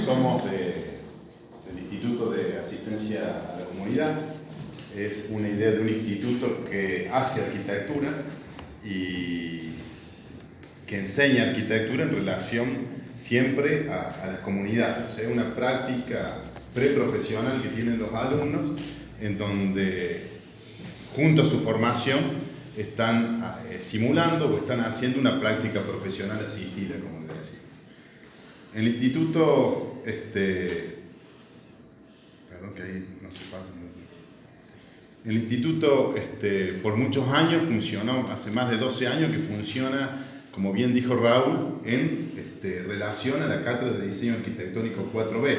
somos del Instituto de Asistencia a la Comunidad. Es una idea de un instituto que hace arquitectura y que enseña arquitectura en relación siempre a las comunidades. O sea, es una práctica preprofesional que tienen los alumnos en donde, junto a su formación, están simulando o están haciendo una práctica profesional asistida, como les decía. El instituto, perdón que ahí no se pasa. El instituto por muchos años funcionó, hace más de 12 años que funciona, como bien dijo Raúl, en relación a la Cátedra de Diseño Arquitectónico 4B.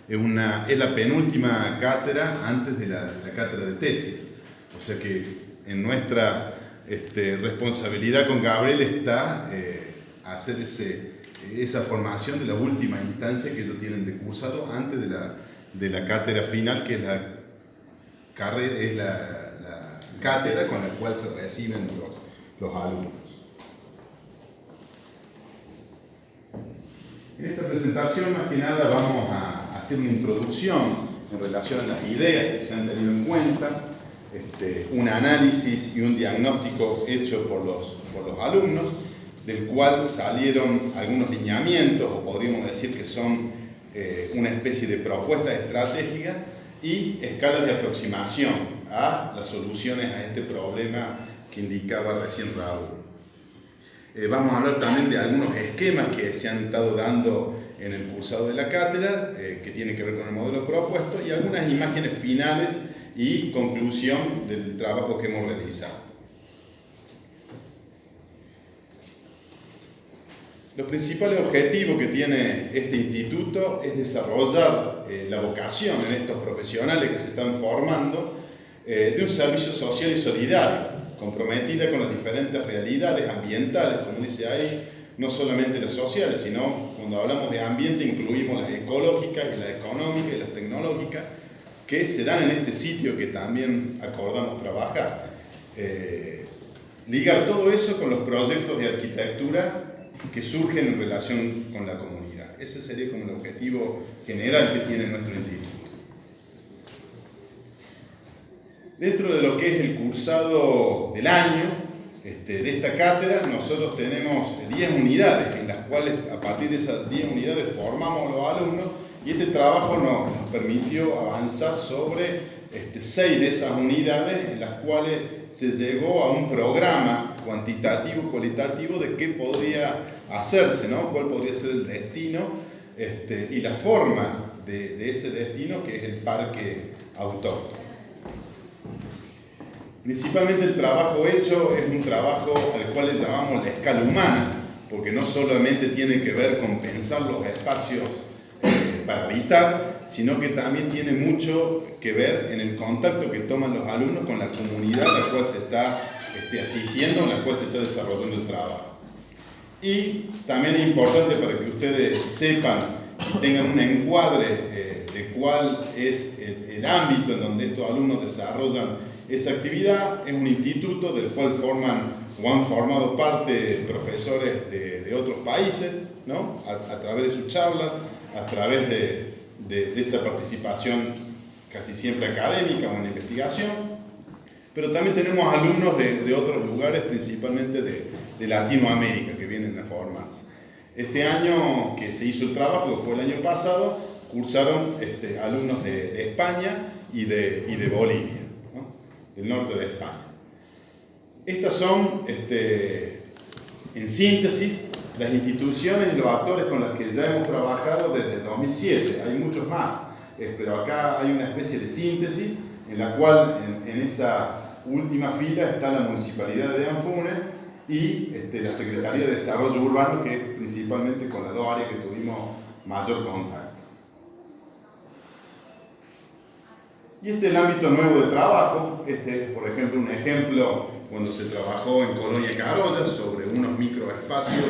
Es la penúltima cátedra antes de la cátedra de tesis. O sea que en nuestra responsabilidad con Gabriel está hacer esa formación de la última instancia que ellos tienen de cursado antes de la cátedra final, que es la cátedra con la cual se reciben los alumnos. En esta presentación, más que nada, vamos a hacer una introducción en relación a las ideas que se han tenido en cuenta, un análisis y un diagnóstico hecho por los alumnos, del cual salieron algunos lineamientos, o podríamos decir que son una especie de propuestas estratégicas y escalas de aproximación a las soluciones a este problema que indicaba recién Raúl. Vamos a hablar también de algunos esquemas que se han estado dando en el cursado de la cátedra, que tienen que ver con el modelo propuesto, y algunas imágenes finales y conclusión del trabajo que hemos realizado. Los principales objetivos que tiene este instituto es desarrollar la vocación en estos profesionales que se están formando de un servicio social y solidario, comprometida con las diferentes realidades ambientales, como dice ahí, no solamente las sociales, sino cuando hablamos de ambiente incluimos las ecológicas y las económicas y las tecnológicas que se dan en este sitio que también acordamos trabajar. Ligar todo eso con los proyectos de arquitectura que surgen en relación con la comunidad. Ese sería como el objetivo general que tiene nuestro instituto. Dentro de lo que es el cursado del año de esta cátedra, nosotros tenemos 10 unidades en las cuales a partir de esas 10 unidades formamos a los alumnos, y este trabajo nos permitió avanzar sobre 6 de esas unidades en las cuales se llegó a un programa cuantitativo, cualitativo de qué podría hacerse, ¿no? Cuál podría ser el destino y la forma de ese destino, que es el parque autóctono. Principalmente el trabajo hecho es un trabajo al cual le llamamos la escala humana, porque no solamente tiene que ver con pensar los espacios para habitar, sino que también tiene mucho que ver en el contacto que toman los alumnos con la comunidad a la cual se está asistiendo, en la cual se está desarrollando el trabajo. Y también es importante para que ustedes sepan y tengan un encuadre de cuál es el ámbito en donde estos alumnos desarrollan esa actividad. Es un instituto del cual han formado parte profesores de otros países, ¿no? A través de sus charlas, a través de esa participación casi siempre académica o en investigación, pero también tenemos alumnos de otros lugares, principalmente de Latinoamérica, que vienen a formarse. Este año que se hizo el trabajo, que fue el año pasado, cursaron alumnos de España y de Bolivia, ¿no? Del norte de España. Estas son, en síntesis, las instituciones y los actores con los que ya hemos trabajado desde 2007. Hay muchos más, pero acá hay una especie de síntesis en la cual en esa última fila está la Municipalidad de Anfunes y la Secretaría de Desarrollo Urbano, que es principalmente con las dos áreas que tuvimos mayor contacto. Y este es el ámbito nuevo de trabajo. Este es, por ejemplo, un ejemplo cuando se trabajó en Colonia Carolla sobre unos microespacios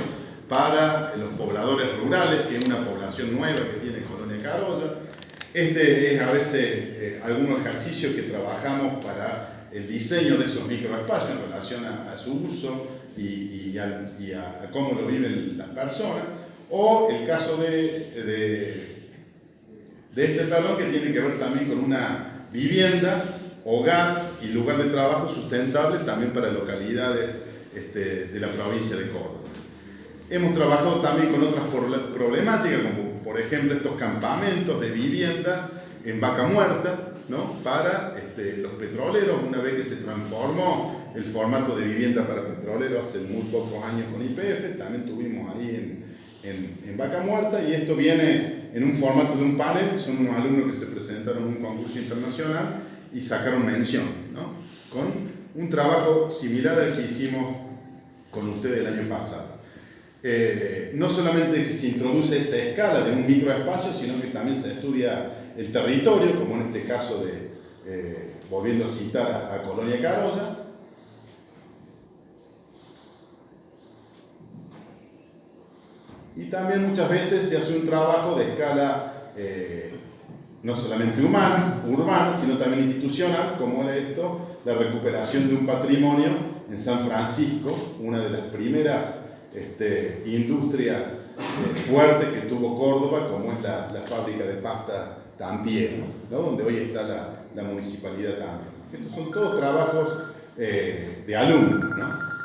para los pobladores rurales, que es una población nueva que tiene Colonia Carolla. Este es a veces algunos ejercicios que trabajamos para el diseño de esos microespacios en relación a su uso y a cómo lo viven las personas. o el caso de este perdón, que tiene que ver también con una vivienda, hogar y lugar de trabajo sustentable también para localidades de la provincia de Córdoba. Hemos trabajado también con otras problemáticas, como por ejemplo estos campamentos de viviendas en Vaca Muerta, ¿no? Para los petroleros, una vez que se transformó el formato de vivienda para petroleros hace muy pocos años con YPF, también tuvimos ahí en Vaca Muerta, y esto viene en un formato de un panel. Son unos alumnos que se presentaron en un concurso internacional y sacaron mención, ¿no? Con un trabajo similar al que hicimos con ustedes el año pasado. No solamente que se introduce esa escala de un microespacio, sino que también se estudia el territorio, como en este caso volviendo a citar a Colonia Carolla. Y también muchas veces se hace un trabajo de escala no solamente humana, urbana, sino también institucional, como es esto, la recuperación de un patrimonio en San Francisco, una de las primeras industrias fuertes que tuvo Córdoba, como es la fábrica de pasta Tampieno, ¿no? Donde hoy está la municipalidad también. Estos son todos trabajos de alumnos, ¿no?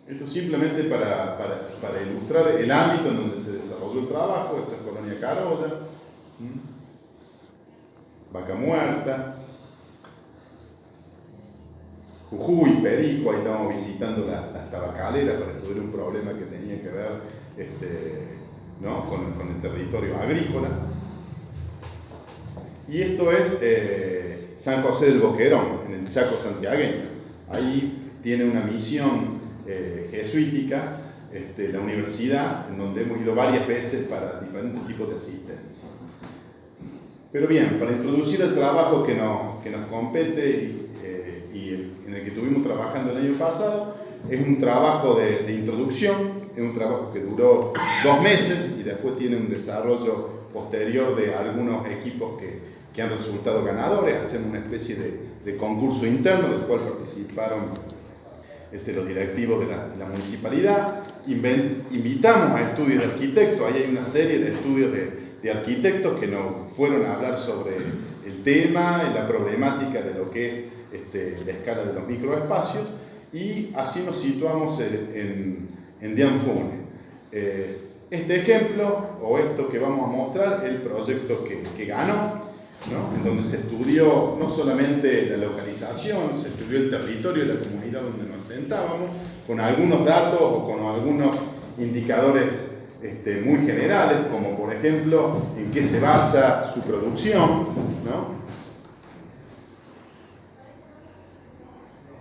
Esto simplemente para ilustrar el ámbito en donde se desarrolló el trabajo. Esto es Colonia Carolla, Vaca Muerta, Jujuy, Perico. Ahí estamos visitando las tabacaleras para estudiar un problema que tenía que ver ¿no? con el territorio agrícola. Y esto es San José del Boquerón, en el Chaco santiagueño. Ahí tiene una misión jesuítica, la universidad, en donde hemos ido varias veces para diferentes tipos de asistencia. Pero bien, para introducir el trabajo que nos compete y en el que estuvimos trabajando el año pasado, es un trabajo de introducción, es un trabajo que duró 2 meses y después tiene un desarrollo posterior de algunos equipos que han resultado ganadores. Hacemos una especie de concurso interno del cual participaron los directivos de la municipalidad. Invitamos a estudios de arquitectos. Ahí hay una serie de estudios de arquitectos que nos fueron a hablar sobre el tema y la problemática de lo que es la escala de los microespacios, y así nos situamos en Dianfune. Este ejemplo, o esto que vamos a mostrar, es el proyecto que ganó, ¿no? En donde se estudió no solamente la localización, se estudió el territorio y la comunidad donde nos asentábamos, con algunos datos o con algunos indicadores muy generales, como por ejemplo en qué se basa su producción, ¿no?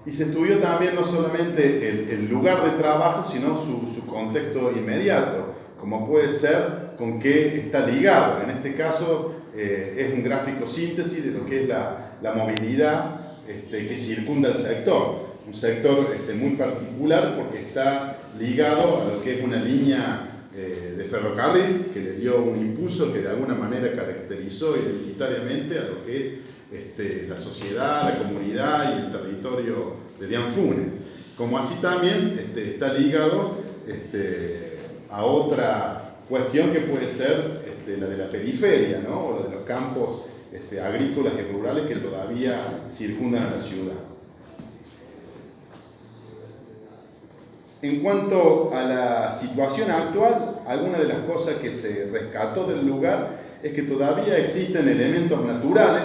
Y se estudió también no solamente el lugar de trabajo, sino su contexto inmediato, como puede ser con qué está ligado. En este caso es un gráfico síntesis de lo que es la movilidad que circunda el sector. Un sector muy particular porque está ligado a lo que es una línea de ferrocarril que le dio un impulso que de alguna manera caracterizó identitariamente a lo que es la sociedad, la comunidad y el territorio de Dianfunes. Como así también está ligado a otra cuestión que puede ser la de la periferia, ¿no? O la de los campos agrícolas y rurales que todavía circundan a la ciudad. En cuanto a la situación actual, alguna de las cosas que se rescató del lugar es que todavía existen elementos naturales,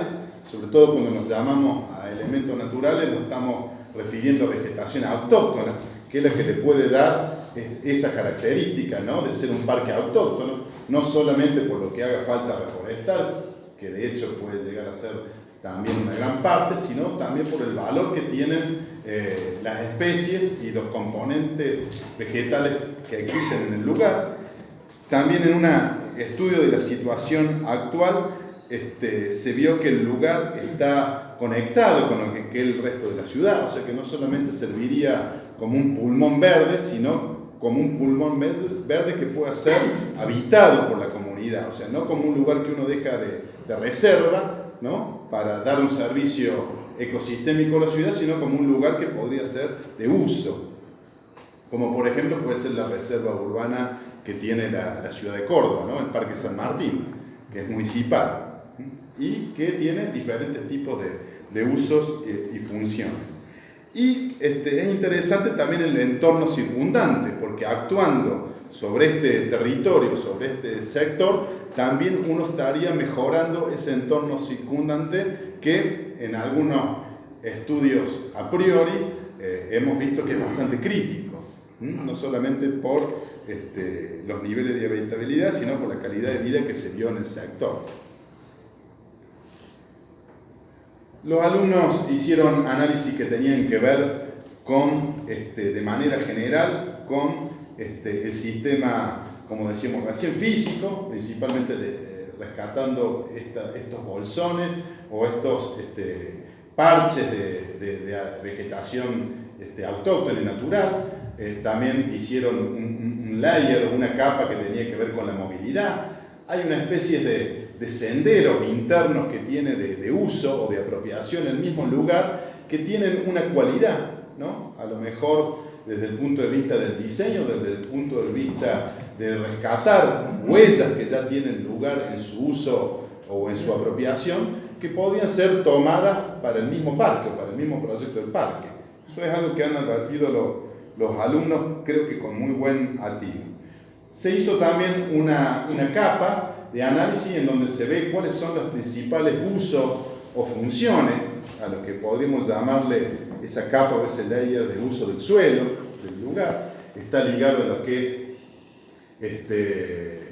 sobre todo cuando nos llamamos a elementos naturales, nos estamos refiriendo a vegetación autóctona, que es la que le puede dar esa característica, ¿no? De ser un parque autóctono, no solamente por lo que haga falta reforestar, que de hecho puede llegar a ser también una gran parte, sino también por el valor que tienen las especies y los componentes vegetales que existen en el lugar. También en un estudio de la situación actual se vio que el lugar está conectado con lo que es el resto de la ciudad, o sea que no solamente serviría como un pulmón verde, sino como un pulmón verde que pueda ser habitado por la comunidad, o sea, no como un lugar que uno deja de reserva, ¿no? Para dar un servicio ecosistémico de la ciudad, sino como un lugar que podría ser de uso. Como por ejemplo puede ser la reserva urbana que tiene la ciudad de Córdoba, ¿no? El Parque San Martín, que es municipal, y que tiene diferentes tipos de usos y funciones. Y es interesante también el entorno circundante, porque actuando sobre este territorio, sobre este sector, también uno estaría mejorando ese entorno circundante que en algunos estudios a priori hemos visto que es bastante crítico, no solamente por los niveles de habitabilidad, sino por la calidad de vida que se dio en el sector. Los alumnos hicieron análisis que tenían que ver con, de manera general, con el sistema, como decíamos recién, físico, principalmente rescatando estos bolsones o estos parches de vegetación autóctona y natural. También hicieron un layer, una capa que tenía que ver con la movilidad. Hay una especie de senderos internos que tiene de uso o de apropiación en el mismo lugar que tienen una cualidad, ¿no? A lo mejor desde el punto de vista del diseño, desde el punto de vista de rescatar huellas que ya tienen lugar en su uso o en su apropiación, que podrían ser tomadas para el mismo parque o para el mismo proyecto del parque. Eso es algo que han advertido los alumnos, creo que con muy buen atino. Se hizo también una capa de análisis en donde se ve cuáles son los principales usos o funciones, a lo que podríamos llamarle esa capa o ese layer de uso del suelo, del lugar. Está ligado a lo que es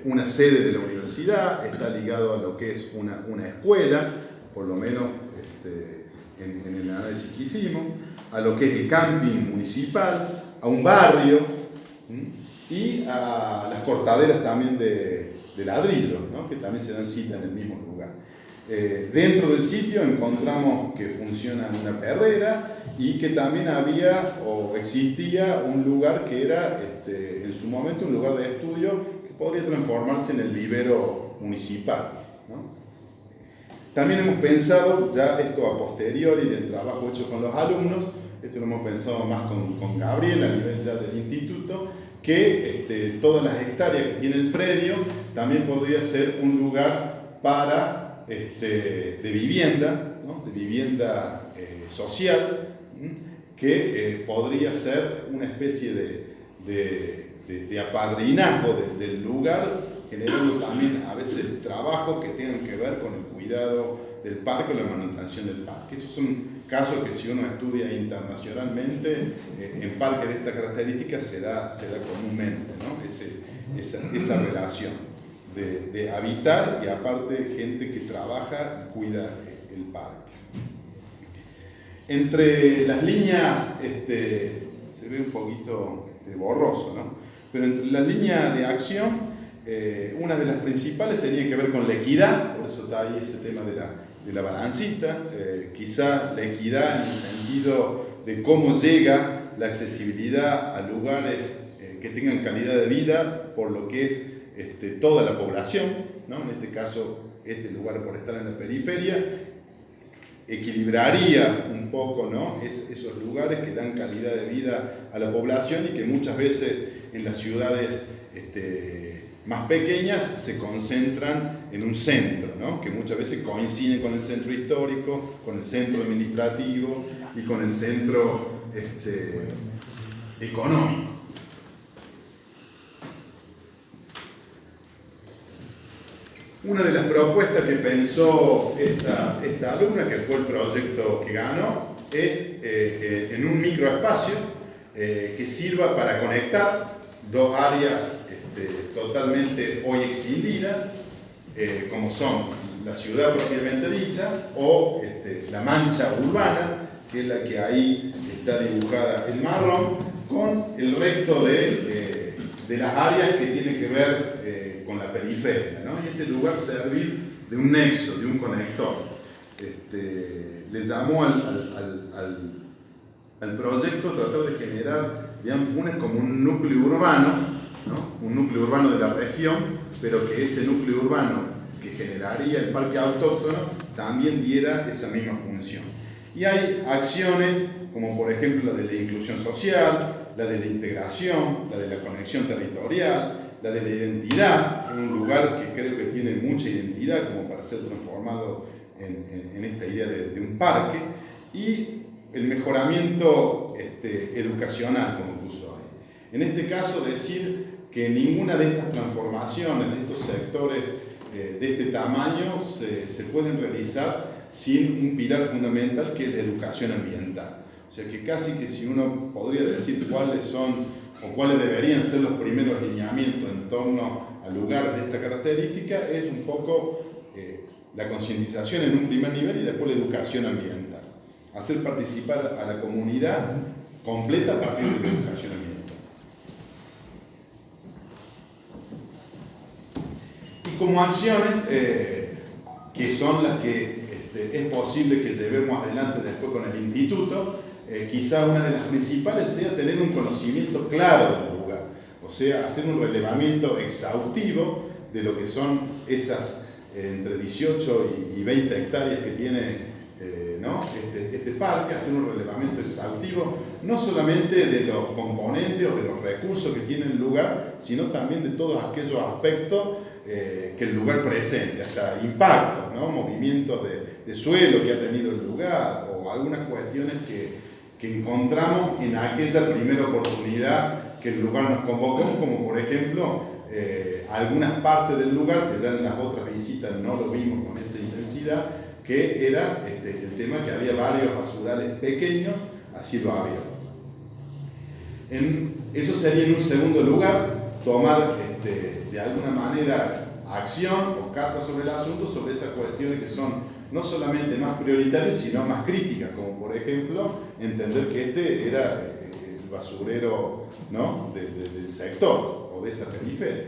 una sede de la universidad, está ligado a lo que es una escuela, por lo menos en el análisis que hicimos, a lo que es el camping municipal, a un barrio y a las cortaderas también de ladrillo, ¿no? Que también se dan cita en el mismo lugar. Dentro del sitio encontramos que funciona una perrera y que también había o existía un lugar que era en su momento un lugar de estudio que podría transformarse en el vivero municipal, ¿no? También hemos pensado, ya esto a posteriori del trabajo hecho con los alumnos, esto lo hemos pensado más con Gabriel a nivel ya del instituto, que todas las hectáreas que tiene el predio también podría ser un lugar para, de vivienda, ¿no? De vivienda social, que podría ser una especie de apadrinazgo del lugar, generando también a veces trabajos que tengan que ver con el cuidado del parque o la manutención del parque. Esos son casos que si uno estudia internacionalmente, en parques de estas características se da comúnmente, ¿no? Esa relación de habitar y aparte gente que trabaja y cuida el parque. Entre las líneas, se ve un poquito borroso, ¿no? Pero entre las líneas de acción, una de las principales tenía que ver con la equidad, por eso está ahí ese tema de la balancita, quizá la equidad en el sentido de cómo llega la accesibilidad a lugares que tengan calidad de vida por lo que es toda la población, ¿no? En este caso, este lugar por estar en la periferia, equilibraría un poco, ¿no? Esos lugares que dan calidad de vida a la población y que muchas veces en las ciudades más pequeñas se concentran en un centro, ¿no? Que muchas veces coinciden con el centro histórico, con el centro administrativo y con el centro económico. Una de las propuestas que pensó esta alumna, que fue el proyecto que ganó, es en un microespacio que sirva para conectar dos áreas totalmente hoy excindidas, como son la ciudad propiamente dicha o la mancha urbana, que es la que ahí está dibujada en marrón, con el resto de las áreas que tienen que ver con la periferia, ¿no? Y este lugar servir de un nexo, de un conector. Le llamó al proyecto tratar de generar, digamos, Funes como un núcleo urbano, ¿no? Un núcleo urbano de la región, pero que ese núcleo urbano que generaría el parque autóctono también diera esa misma función. Y hay acciones como por ejemplo la de la inclusión social, la de la integración, la de la conexión territorial, la de la identidad, en un lugar que creo que tiene mucha identidad como para ser transformado en esta idea de un parque, y el mejoramiento educacional, como puso ahí. En este caso, decir que ninguna de estas transformaciones, de estos sectores de este tamaño, se pueden realizar sin un pilar fundamental que es la educación ambiental. O sea que casi que si uno podría decir cuáles son o cuáles deberían ser los primeros lineamientos en torno a lugares de esta característica, es un poco la concientización en un primer nivel y después la educación ambiental. Hacer participar a la comunidad completa a partir de la educación ambiental. Y como acciones, que son las que es posible que llevemos adelante después con el instituto, quizá una de las principales sea tener un conocimiento claro del lugar, o sea, hacer un relevamiento exhaustivo de lo que son esas entre 18 y 20 hectáreas que tiene ¿no? este parque, hacer un relevamiento exhaustivo no solamente de los componentes o de los recursos que tiene el lugar, sino también de todos aquellos aspectos que el lugar presente, hasta impactos, ¿no? Movimientos de suelo que ha tenido el lugar o algunas cuestiones que encontramos en aquella primera oportunidad que el lugar nos convocó, como por ejemplo algunas partes del lugar que ya en las otras visitas no lo vimos con esa intensidad, que era el tema que había varios basurales pequeños a cielo abierto. Eso sería en un segundo lugar, tomar de alguna manera acción o carta sobre el asunto, sobre esas cuestiones que son no solamente más prioritarias, sino más críticas, como por ejemplo entender que era el basurero, ¿no? del sector o de esa periferia.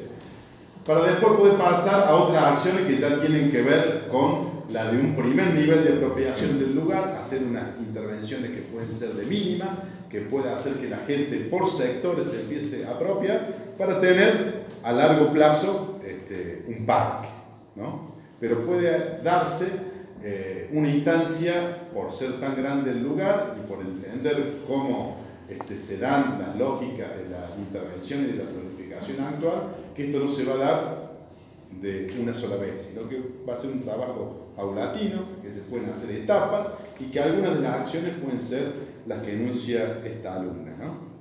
Para después poder pasar a otras acciones que ya tienen que ver con la de un primer nivel de apropiación del lugar, hacer unas intervenciones que pueden ser de mínima, que pueda hacer que la gente por sectores se empiece a apropiar para tener a largo plazo un parque, ¿no? Pero puede darse una instancia por ser tan grande el lugar y por entender cómo se dan las lógicas de la intervención y de la planificación actual, que esto no se va a dar de una sola vez, sino que va a ser un trabajo paulatino, que se pueden hacer etapas y que algunas de las acciones pueden ser las que enuncia esta alumna, ¿no?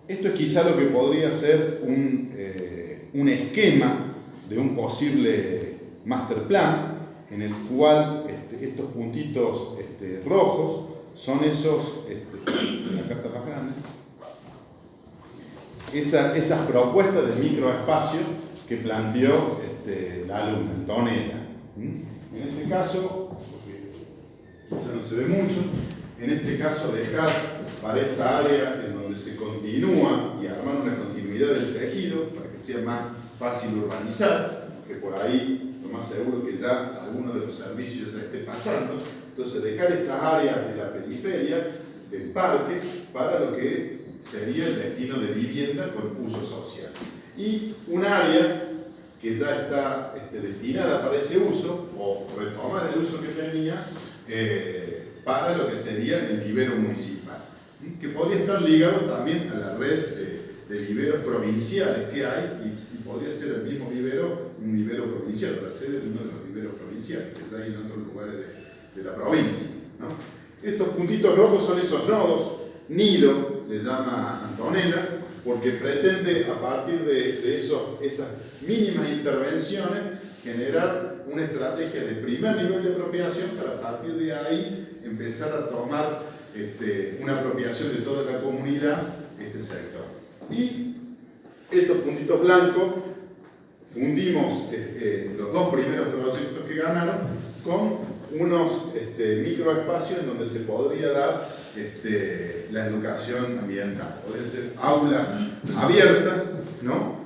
Esto es quizá lo que podría ser un esquema de un posible master plan, en el cual estos puntitos rojos son esos, la carta más grande, esas propuestas de microespacio que planteó la alumna Antonella. En este caso, porque quizá no se ve mucho, en este caso dejar para esta área en donde se continúa y armar una continuidad del tejido para que sea más fácil urbanizar, que por ahí lo más seguro que ya alguno de los servicios ya esté pasando. Entonces dejar estas áreas de la periferia, del parque, para lo que sería el destino de vivienda con uso social. Y un área que ya está destinada para ese uso, o retomar el uso que tenía, para lo que sería el vivero municipal, que podría estar ligado también a la red de viveros provinciales que hay, y podría ser el mismo vivero, un vivero provincial, la sede de uno de los viveros provinciales, que ya hay en otros lugares de la provincia, ¿no? Estos puntitos rojos son esos nodos, nido, le llama Antonella, porque pretende a partir de esas mínimas intervenciones generar una estrategia de primer nivel de apropiación para a partir de ahí empezar a tomar una apropiación de toda la comunidad, este sector. Y estos puntitos blancos fundimos los dos primeros proyectos que ganaron con unos microespacios en donde se podría dar la educación ambiental. Podrían ser aulas abiertas, ¿no?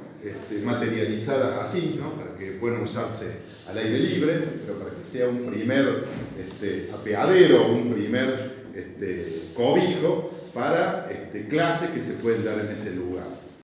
Materializadas así, ¿no? Para que puedan usarse al aire libre, pero para que sea un primer apeadero, un primer cobijo para clases que se pueden dar en ese lugar.